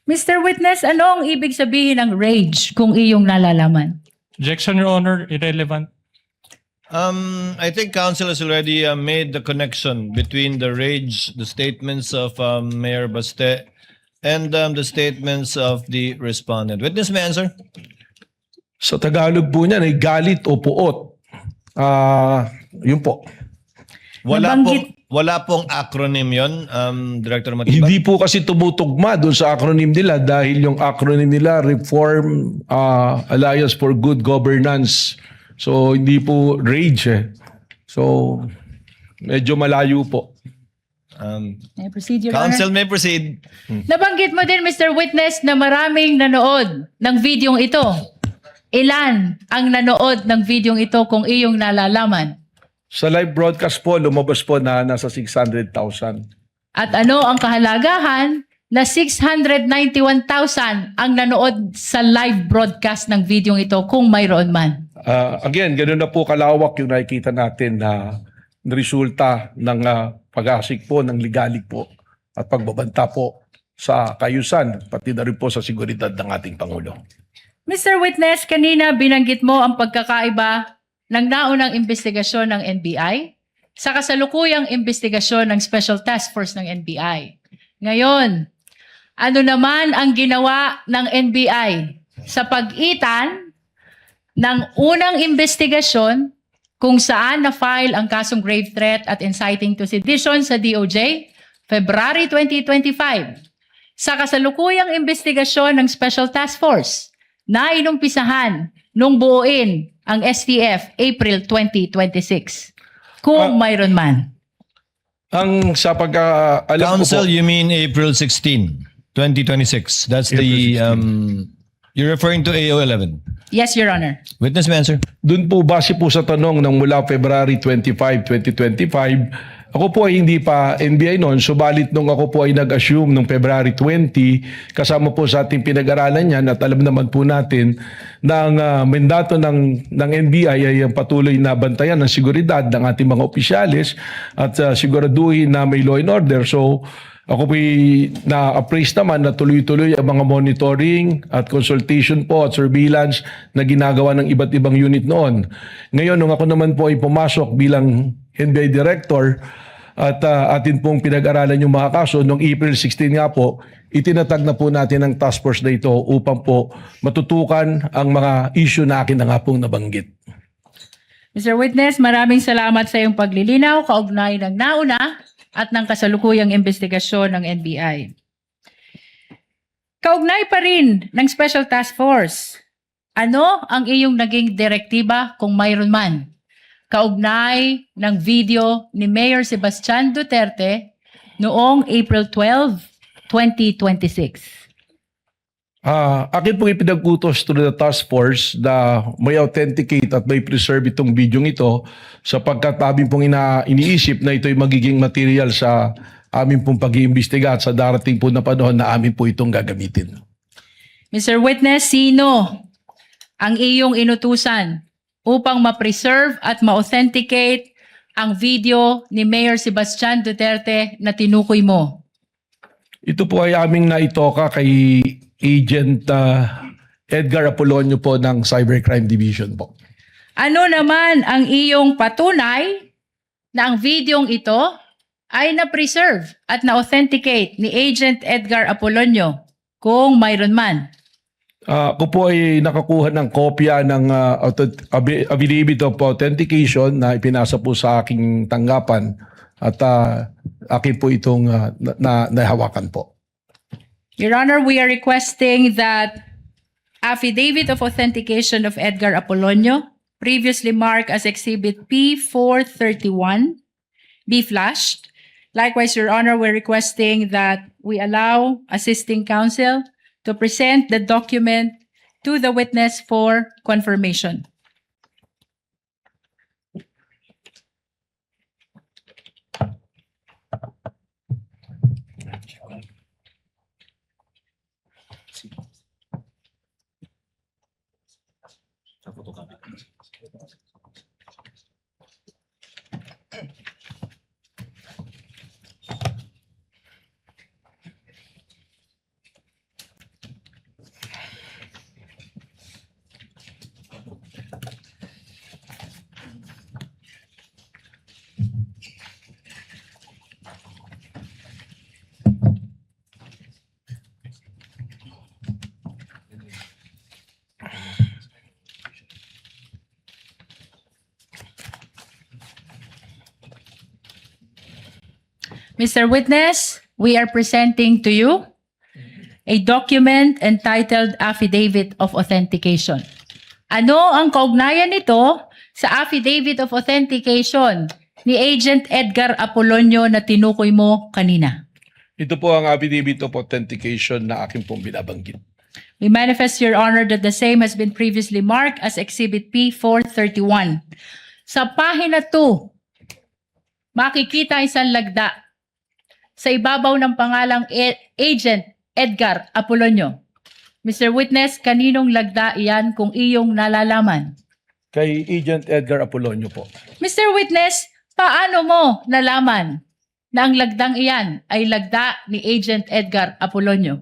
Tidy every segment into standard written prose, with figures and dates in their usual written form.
Mr. Witness, ano ang ibig sabihin ng rage kung iyong nalalaman? Objection, Your Honor, irrelevant. I think counsel has already made the connection between the rage, the statements of Mayor Baste, and the statements of the respondent. Witness may answer. Sa Tagalog po niyan ay galit o puot. Yun po. Wala pong acronym yon, Director Matibag. Hindi po kasi tumutugma doon sa acronym nila dahil yung acronym nila Reform Alliance for Good Governance. So hindi po rage eh. So medyo malayo po. May proceed, Your Honor. Counsel may proceed. Nabanggit mo din, Mr. Witness, na maraming nanood ng videong ito. Ilan ang nanood ng videong ito kung iyong nalalaman? Sa live broadcast po, lumabas po na nasa 600,000. At ano ang kahalagahan na 691,000 ang nanood sa live broadcast ng videong ito kung mayroon man? Again, ganoon na po kalawak yung nakikita natin na resulta ng pag-asik po, ng ligalig po at pagbabanta po sa kayusan, pati na rin po sa seguridad ng ating Pangulo. Mr. Witness, kanina binanggit mo ang pagkakaiba ng naunang investigasyon ng NBI sa kasalukuyang investigasyon ng Special Task Force ng NBI. Ngayon, ano naman ang ginawa ng NBI sa pagitan ng unang investigasyon kung saan na-file ang kasong grave threat at inciting to sedition sa DOJ, February 2025, sa kasalukuyang investigasyon ng Special Task Force na inumpisahan nung buuin ang STF April 2026, kung mayroon man. Ang sa pagka-alam Counsel, ko po, you mean April 16, 2026. That's the, you're referring to AO 11. Yes, Your Honor. Witness may answer. dun po base po sa tanong ng mula February 25, 2025, ako po ay hindi pa NBI noon, subalit nung ako po ay nag-assume nung February 20, kasama po sa ating pinag-aralan yan at alam naman po natin na ang mandato ng NBI ay ang patuloy na bantayan ng seguridad ng ating mga opisyales at siguraduhin na may law and order. So ako po na-appraise naman na tuloy-tuloy ang mga monitoring at consultation po at surveillance na ginagawa ng iba't ibang unit noon. Ngayon, nung ako naman po ay pumasok bilang NBI Director at atin pong pinag-aralan yung mga kaso, noong April 16 nga po, itinatag na po natin ang task force na ito upang po matutukan ang mga issue na akin na nga pong nabanggit. Mr. Witness, maraming salamat sa iyong paglilinaw, kaugnay ng nauna at ng kasalukuyang investigasyon ng NBI. Kaugnay pa rin ng Special Task Force, ano ang iyong naging direktiba kung mayroon man? Kaugnay ng video ni Mayor Sebastian Duterte noong April 12, 2026. Akin pong ipinag-utos to the task force na may authenticate at may preserve itong video ito sapagkat amin pong iniisip na ito'y magiging material sa amin pong pag-iimbestiga at sa darating po na panahon na amin po itong gagamitin. Mr. Witness, sino ang iyong inutusan upang ma-preserve at ma-authenticate ang video ni Mayor Sebastian Duterte na tinukoy mo? Ito po ay aming naitoka kay Agent Edgar Apolonio po ng Cybercrime Division po. Ano naman ang iyong patunay na ang videong ito ay na-preserve at na-authenticate ni Agent Edgar Apolonio kung mayroon man? Ako po ay nakakuha ng kopya ng affidavit of authentication na ipinasa po sa aking tanggapan at akin po itong nahawakan po. Your Honor, we are requesting that affidavit of authentication of Edgar Apolonio, previously marked as Exhibit P431, be flashed. Likewise, Your Honor, we're requesting that we allow assisting counsel to present the document to the witness for confirmation. Mr. Witness, we are presenting to you a document entitled Affidavit of Authentication. Ano ang kaugnayan nito sa Affidavit of Authentication ni Agent Edgar Apolonio na tinukoy mo kanina? Ito po ang affidavit of authentication na aking pong binabanggit. We manifest, Your Honor, that the same has been previously marked as Exhibit P431. Sa pahina 2, makikita isang lagda sa ibabaw ng pangalang Agent Edgar Apolonio. Mr. Witness, kaninong lagda iyan kung iyong nalalaman? Kay Agent Edgar Apolonio po. Mr. Witness, paano mo nalaman na ang lagdang iyan ay lagda ni Agent Edgar Apolonio?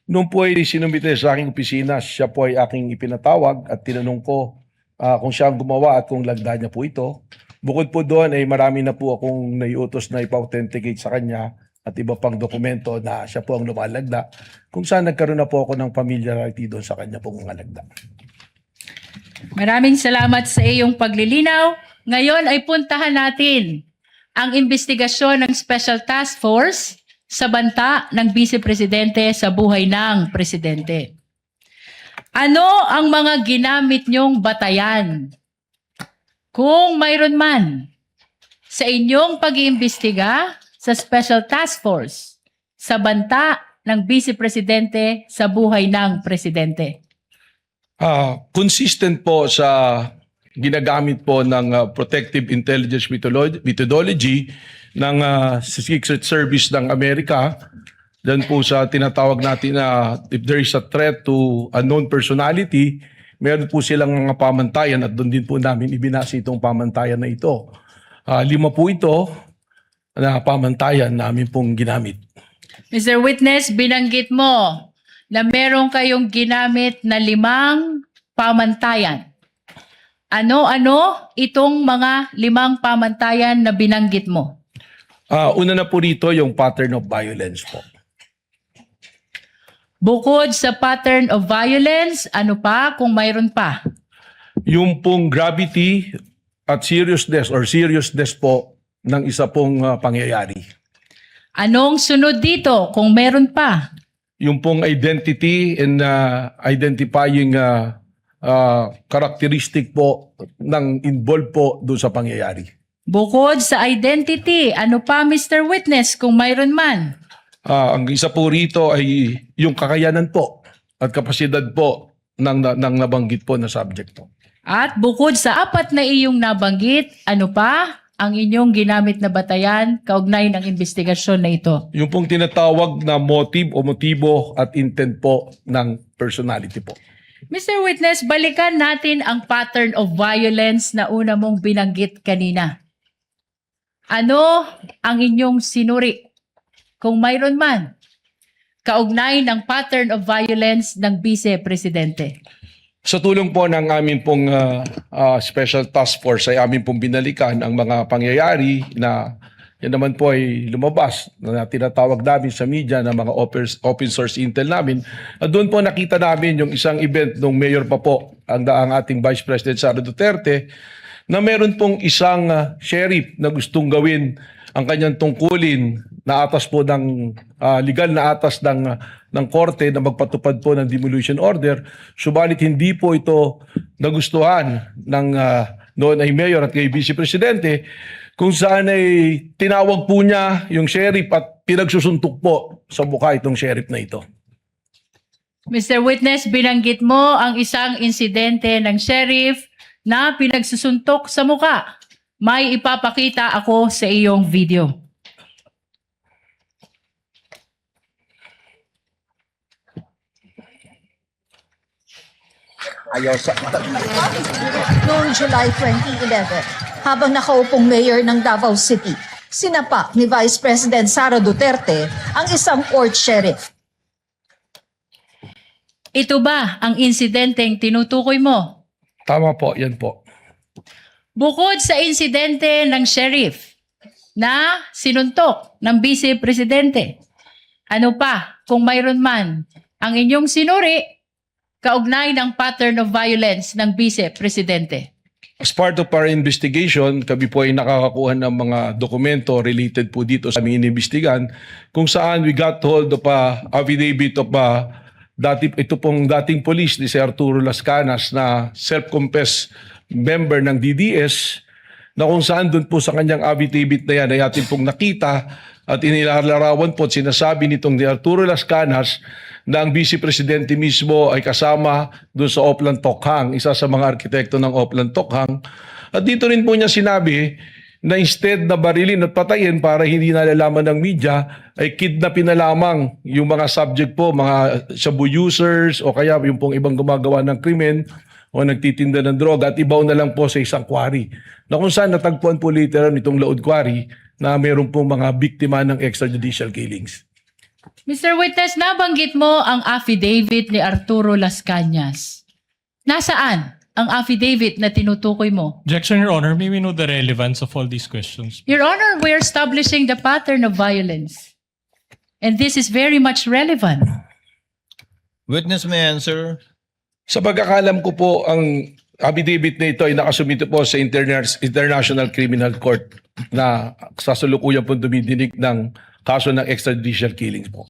Noong po ay sinumite sa aking opisina, siya po ay aking ipinatawag at tinanong ko kung siya ang gumawa at kung lagda niya po ito. Bukod po doon ay marami na po akong naiutos na ipa-authenticate sa kanya at iba pang dokumento na siya po ang lumalagda, kung saan nagkaroon na po ako ng familiarity doon sa kanya pong mga lagda. Maraming salamat sa iyong paglilinaw. Ngayon ay puntahan natin ang investigasyon ng Special Task Force sa banta ng Vice Presidente sa buhay ng Presidente. Ano ang mga ginamit niyong batayan? Kung mayroon man sa inyong pag-iimbestiga sa Special Task Force sa banta ng Vice Presidente sa buhay ng Presidente. Consistent po sa ginagamit po ng Protective Intelligence Methodology ng Secret Service ng Amerika. Then po sa tinatawag natin na if there is a threat to unknown personality, meron po silang mga pamantayan at doon din po namin ibinasa itong pamantayan na ito. 5 po ito na pamantayan namin pong ginamit. Mr. Witness, binanggit mo na meron kayong ginamit na 5 pamantayan. Ano-ano itong mga 5 pamantayan na binanggit mo? Una na po rito yung pattern of violence po. Bukod sa pattern of violence, ano pa kung mayroon pa? Yung pong gravity at seriousness po ng isa pong pangyayari. Anong sunod dito kung meron pa? Yung pong identity and identifying characteristic po ng involved po doon sa pangyayari. Bukod sa identity, ano pa Mr. Witness kung mayroon man? Ang isa po rito ay yung kakayanan po at kapasidad po ng nabanggit po na subject po. At bukod sa 4 na iyong nabanggit, ano pa ang inyong ginamit na batayan kaugnay ng investigasyon na ito? Yung pong tinatawag na motive o motibo at intent po ng personality po. Mr. Witness, balikan natin ang pattern of violence na una mong binanggit kanina. Ano ang inyong sinuri, kung mayroon man, kaugnay ng pattern of violence ng Vice Presidente? Sa tulong po ng amin pong Special Task Force ay amin pong binalikan ang mga pangyayari na yan naman po ay lumabas na tinatawag namin sa media na mga open source intel namin. At doon po nakita namin yung isang event nung mayor pa po ang ating Vice President Sara Duterte na meron pong isang sheriff na gustong gawin ang kanyang tungkulin na atas po ng legal na atas ng korte na magpatupad po ng demolition order. Subalit hindi po ito nagustuhan ng noon ay mayor at kay Vice Presidente, kung saan ay tinawag po niya yung sheriff at pinagsusuntok po sa mukha itong sheriff na ito. Mr. Witness, binanggit mo ang isang insidente ng sheriff na pinagsusuntok sa mukha. May ipapakita ako sa iyong video. Noong July 2011, habang nakaupong mayor ng Davao City, sinapak ni Vice President Sara Duterte ang isang court sheriff. Ito ba ang insidenteng tinutukoy mo? Tama po, yan po. Bukod sa insidente ng sheriff na sinuntok ng Vice Presidente, ano pa kung mayroon man ang inyong sinuri kaugnay ng pattern of violence ng Vice Presidente? As part of our investigation, kami po ay nakakakuha ng mga dokumento related po dito sa aming inimbestigan kung saan we got hold of a affidavit of ito pong dating police ni si Arturo Las Canas na self-confessed member ng DDS na kung saan doon po sa kanyang affidavit na yan ay atin pong nakita at inilalarawan po at sinasabi nitong ni Arturo Las Canas na ang Vice Presidente mismo ay kasama doon sa Oplan Tokhang, isa sa mga arkitekto ng Oplan Tokhang. At dito rin po niya sinabi na instead na barilin at patayin para hindi nalalaman ng media, ay kidnapin na lamang yung mga subject po, mga shabu users o kaya yung pong ibang gumagawa ng krimen o nagtitinda ng droga at ibaw na lang po sa isang quarry. Na kung saan natagpuan po later nitong Laod Quarry na meron pong mga biktima ng extrajudicial killings. Mr. Witness, nabanggit mo ang affidavit ni Arturo Las Cañas. Nasaan ang affidavit na tinutukoy mo? Objection, Your Honor. May we know the relevance of all these questions? Your Honor, we're establishing the pattern of violence. And this is very much relevant. Witness may answer. Sa pagkakalam ko po, ang affidavit na ito ay nakasumito po sa International Criminal Court na sasalukuyan po dumidinig ng kaso ng extrajudicial killings po.